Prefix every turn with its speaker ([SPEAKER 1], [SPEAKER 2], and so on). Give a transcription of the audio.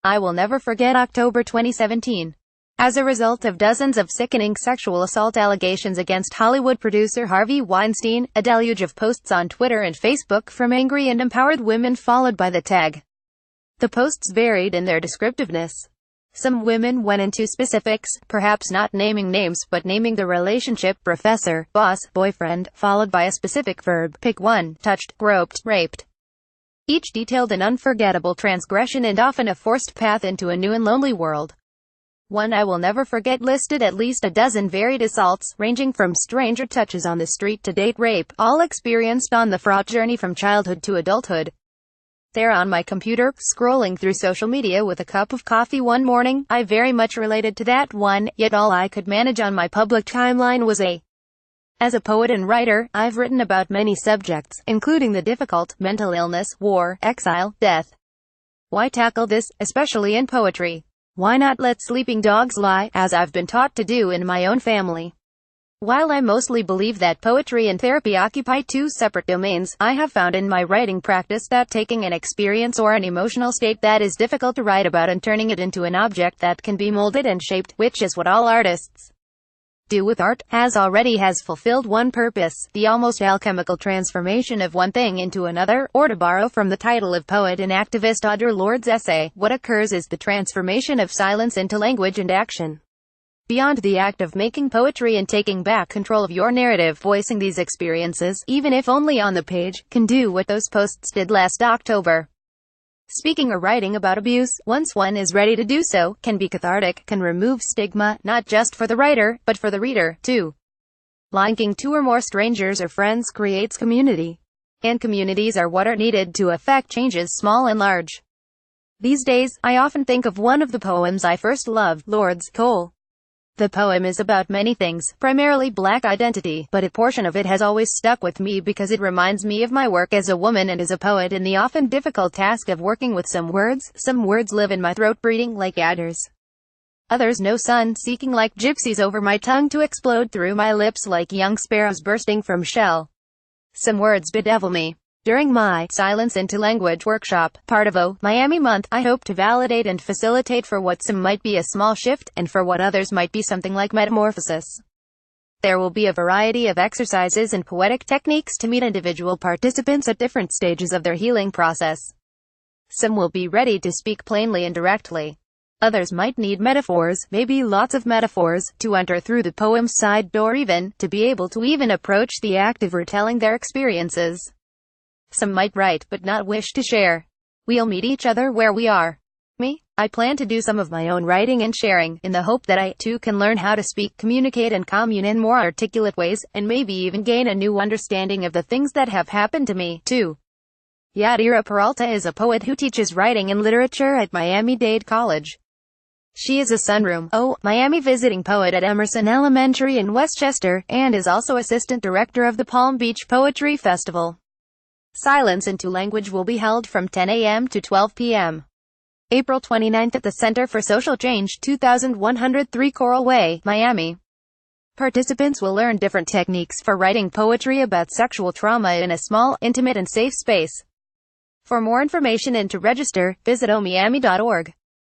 [SPEAKER 1] I will never forget October 2017. As a result of dozens of sickening sexual assault allegations against Hollywood producer Harvey Weinstein, a deluge of posts on Twitter and Facebook from angry and empowered women followed by the tag. The posts varied in their descriptiveness. Some women went into specifics, perhaps not naming names but naming the relationship: professor, boss, boyfriend, followed by a specific verb. Pick one: touched, groped, raped. Each detailed an unforgettable transgression and often a forced path into a new and lonely world. One I will never forget listed at least a dozen varied assaults, ranging from stranger touches on the street to date rape, all experienced on the fraught journey from childhood to adulthood. There on my computer, scrolling through social media with a cup of coffee one morning, I very much related to that one, yet all I could manage on my public timeline was a. As a poet and writer, I've written about many subjects, including the difficult, mental illness, war, exile, death. Why tackle this, especially in poetry? Why not let sleeping dogs lie, as I've been taught to do in my own family? While I mostly believe that poetry and therapy occupy two separate domains, I have found in my writing practice that taking an experience or an emotional state that is difficult to write about and turning it into an object that can be molded and shaped, which is what all artists do with art, has fulfilled one purpose: the almost alchemical transformation of one thing into another, or to borrow from the title of poet and activist Audre Lorde's essay, what occurs is the transformation of silence into language and action. Beyond the act of making poetry and taking back control of your narrative, voicing these experiences, even if only on the page, can do what those posts did last October. Speaking or writing about abuse, once one is ready to do so, can be cathartic, can remove stigma, not just for the writer, but for the reader, too. Linking two or more strangers or friends creates community. And communities are what are needed to effect changes small and large. These days, I often think of one of the poems I first loved, Lorde's Coal. The poem is about many things, primarily black identity, but a portion of it has always stuck with me because it reminds me of my work as a woman and as a poet and the often difficult task of working with some words. Some words live in my throat breathing like adders. Others know sun seeking like gypsies over my tongue to explode through my lips like young sparrows bursting from shell. Some words bedevil me. During my Silence into Language workshop, part of Miami month, I hope to validate and facilitate for what some might be a small shift, and for what others might be something like metamorphosis. There will be a variety of exercises and poetic techniques to meet individual participants at different stages of their healing process. Some will be ready to speak plainly and directly. Others might need metaphors, maybe lots of metaphors, to enter through the poem's side door, even to be able to even approach the act of retelling their experiences. Some might write but not wish to share. We'll meet each other where we are. I plan to do some of my own writing and sharing, in the hope that I, too, can learn how to speak, communicate and commune in more articulate ways, and maybe even gain a new understanding of the things that have happened to me, too. Yadira Peralta is a poet who teaches writing and literature at Miami-Dade College. She is a Sunroom, Miami visiting poet at Emerson Elementary in Westchester, and is also assistant director of the Palm Beach Poetry Festival. Silence into Language will be held from 10 a.m. to 12 p.m. April 29th at the Center for Social Change, 2103 Coral Way, Miami. Participants will learn different techniques for writing poetry about sexual trauma in a small, intimate and safe space. For more information and to register, visit omiami.org.